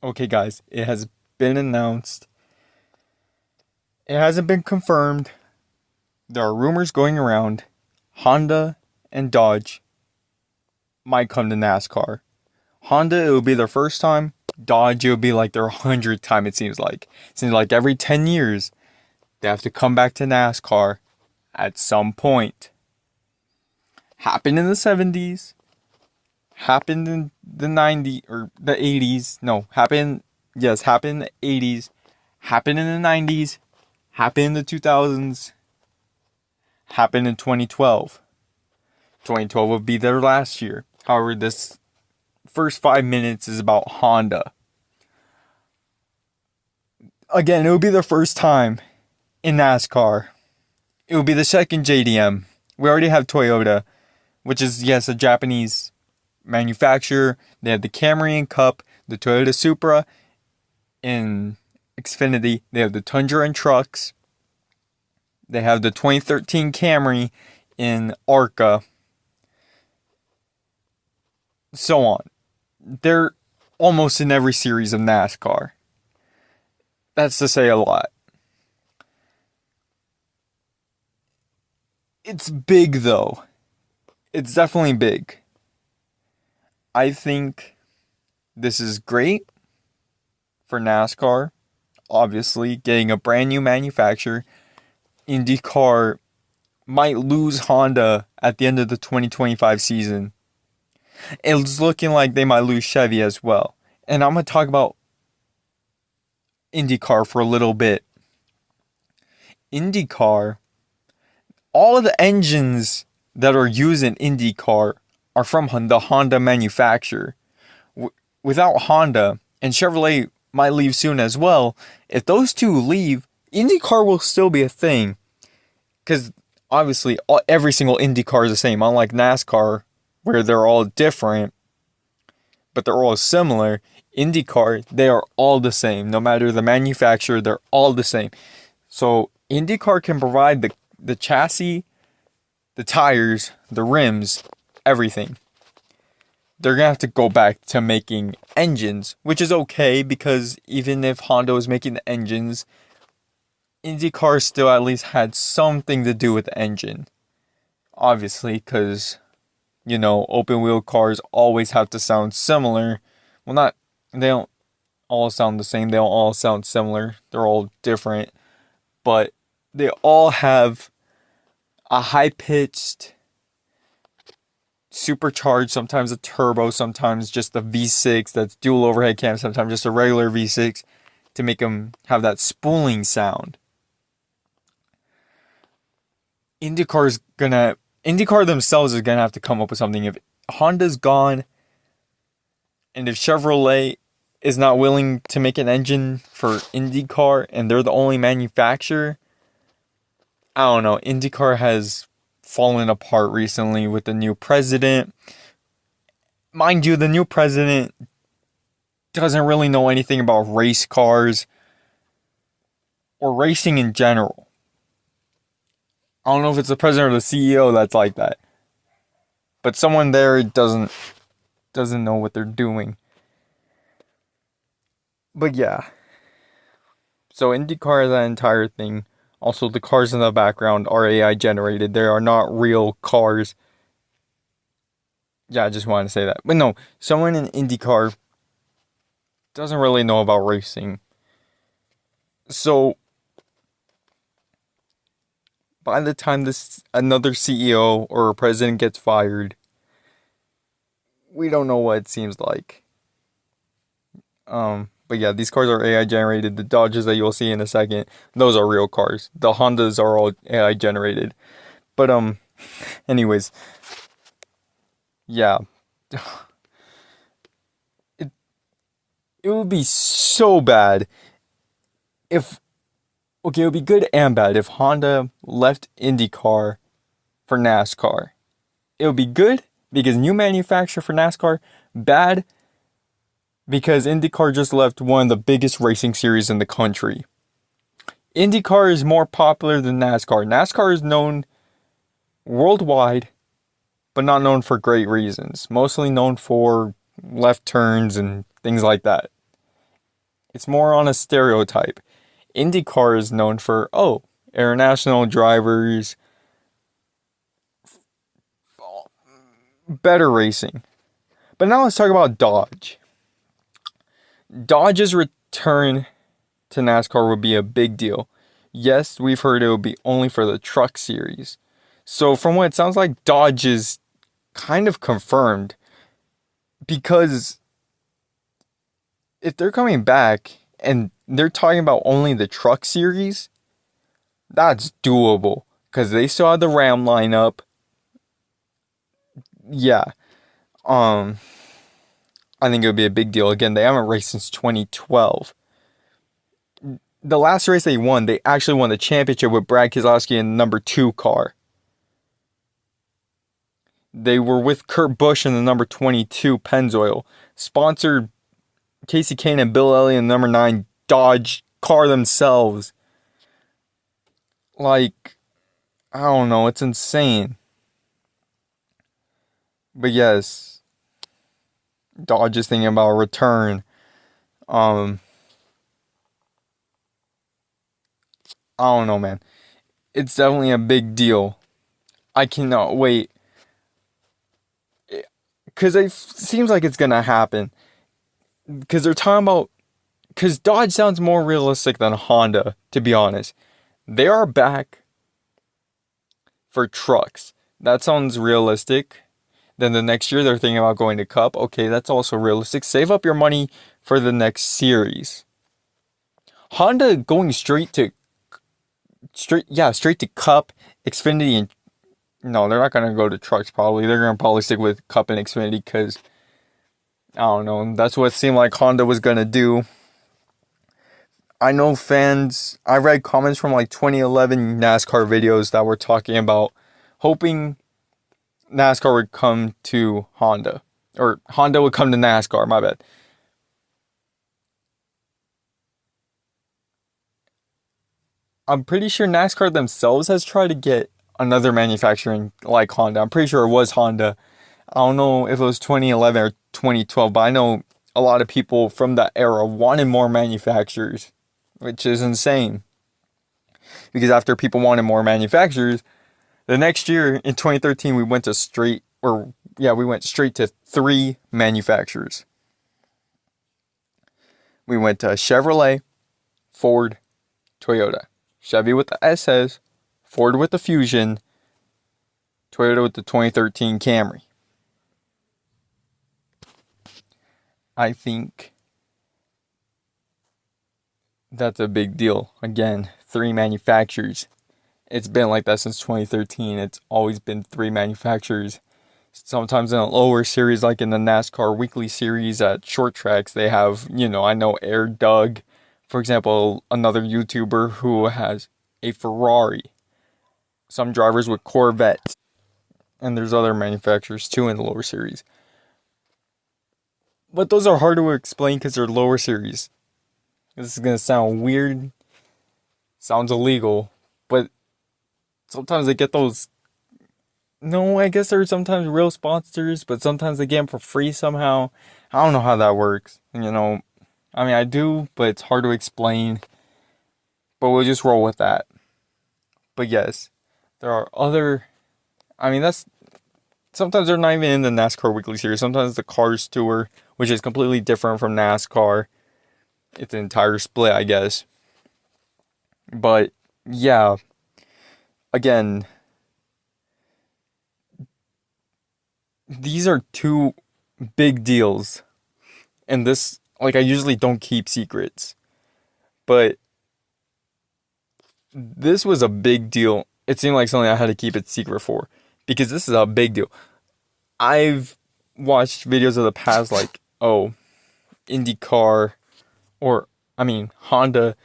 Okay, guys, it has been announced. It hasn't been confirmed. There are rumors going around. Honda and Dodge might come to NASCAR. Honda, it will be their first time. Dodge, it will be like their 100th time, it seems like. It seems like every 10 years, they have to come back to NASCAR at some point. Happened in the 70s. Happened in the 90s, or the 80s. No, happened in the 80s. Happened in the 90s. Happened in the 2000s. Happened in 2012. 2012 would be their last year. However, this first 5 minutes is about Honda. Again, it would be their first time in NASCAR. It would be the second JDM. We already have Toyota, which is, yes, a Japanese manufacturer. They have the Camry and Cup, the Toyota Supra in Xfinity. They have the Tundra and trucks. They have the 2013 Camry in ARCA. So on. They're almost in every series of NASCAR. That's to say a lot. It's big though. It's definitely big. I think this is great for NASCAR. Obviously, getting a brand new manufacturer. IndyCar might lose Honda at the end of the 2025 season. It's looking like they might lose Chevy as well. And I'm going to talk about IndyCar for a little bit. IndyCar, all of the engines that are used in IndyCar are from the Honda manufacturer. Without Honda, and Chevrolet might leave soon as well, if those two leave, IndyCar will still be a thing. Because obviously, every single IndyCar is the same, unlike NASCAR, where they're all different, but they're all similar. IndyCar, they are all the same. No matter the manufacturer, they're all the same. So IndyCar can provide the chassis, the tires, the rims, everything. They're going to have to go back to making engines, which is okay because even if Honda was making the engines, IndyCar still at least had something to do with the engine. Obviously, because, open wheel cars always have to sound similar. Well, they don't all sound the same. They don't all sound similar. They're all different. But they all have a high-pitched, supercharged, sometimes a turbo, sometimes just a V6 that's dual overhead cam, sometimes just a regular V6 to make them have that spooling sound. IndyCar themselves is gonna have to come up with something. If Honda's gone, and if Chevrolet is not willing to make an engine for IndyCar, and they're the only manufacturer, I don't know. IndyCar has fallen apart recently with the new president. Mind you, the new president doesn't really know anything about race cars or racing in general. I don't know if it's the president or the CEO that's like that. But someone there doesn't know what they're doing. But yeah. So IndyCar is that entire thing. Also, the cars in the background are AI generated. They are not real cars. Yeah, I just wanted to say that. But no, someone in IndyCar doesn't really know about racing. So by the time another CEO or president gets fired, we don't know what it seems like. But yeah, these cars are AI generated. The Dodges that you'll see in a second, those are real cars. The Hondas are all AI generated. But anyways, yeah. It would be so bad if it would be good and bad if Honda left IndyCar for NASCAR. It would be good because new manufacturer for NASCAR, bad because IndyCar just left one of the biggest racing series in the country. IndyCar is more popular than NASCAR. NASCAR is known worldwide, but not known for great reasons. Mostly known for left turns and things like that. It's more on a stereotype. IndyCar is known for, oh, international drivers, better racing. But now let's talk about Dodge. Dodge's return to NASCAR would be a big deal. Yes, we've heard it would be only for the truck series. So from what it sounds like, Dodge is kind of confirmed, because if they're coming back and they're talking about only the truck series, that's doable because they still have the Ram lineup. Yeah. I think it would be a big deal. Again, they haven't raced since 2012. The last race they won, they actually won the championship with Brad Keselowski in the number 2 car. They were with Kurt Busch in the number 22 Pennzoil. Sponsored Casey Kane and Bill Elliott in the number 9 Dodge car themselves. Like, I don't know, it's insane. But yes, Dodge is thinking about a return. I don't know, man. It's definitely a big deal. I cannot wait. Because it seems like it's going to happen. Because they're talking about... Because Dodge sounds more realistic than Honda, to be honest. They are back for trucks. That sounds realistic. Then the next year they're thinking about going to Cup. Okay, that's also realistic. Save up your money for the next series. Honda going straight to Cup, Xfinity, and no, they're not gonna go to trucks probably. They're gonna probably stick with Cup and Xfinity because I don't know. That's what it seemed like Honda was gonna do. I know fans. I read comments from like 2011 NASCAR videos that were talking about hoping NASCAR would come to Honda. Or Honda would come to NASCAR, my bad. I'm pretty sure NASCAR themselves has tried to get another manufacturer like Honda. I'm pretty sure it was Honda. I don't know if it was 2011 or 2012, but I know a lot of people from that era wanted more manufacturers, which is insane. Because after people wanted more manufacturers, the next year in 2013 we went straight to 3 manufacturers. We went to Chevrolet, Ford, Toyota. Chevy with the SS, Ford with the Fusion, Toyota with the 2013 Camry. I think that's a big deal. Again, 3 manufacturers. It's been like that since 2013. It's always been 3 manufacturers. Sometimes in a lower series, like in the NASCAR weekly series at short tracks, they have, I know Air Doug, for example, another YouTuber who has a Ferrari. Some drivers with Corvettes. And there's other manufacturers too in the lower series. But those are hard to explain because they're lower series. This is going to sound weird. Sounds illegal. But sometimes they get those... No, I guess they're sometimes real sponsors, but sometimes they get them for free somehow. I don't know how that works. I do, but it's hard to explain. But we'll just roll with that. But yes, there are other... that's... Sometimes they're not even in the NASCAR Weekly Series. Sometimes the Cars Tour, which is completely different from NASCAR. It's an entire split, I guess. But, yeah. Again... These are 2 big deals. And this, I usually don't keep secrets. But this was a big deal. It seemed like something I had to keep it secret for. Because this is a big deal. I've watched videos of the past IndyCar, Honda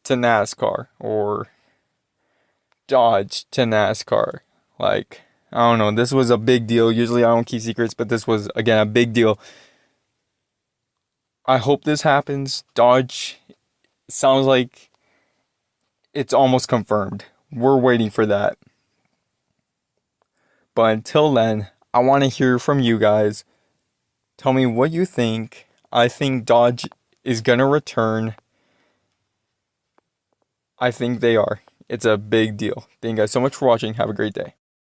to NASCAR, or Dodge to NASCAR. I don't know, this was a big deal. Usually I don't keep secrets, but this was, again, a big deal. I hope this happens. Dodge sounds like it's almost confirmed. We're waiting for that. But until then, I want to hear from you guys. Tell me what you think. I think Dodge is gonna return. I think they are. It's a big deal. Thank you guys so much for watching. Have a great day.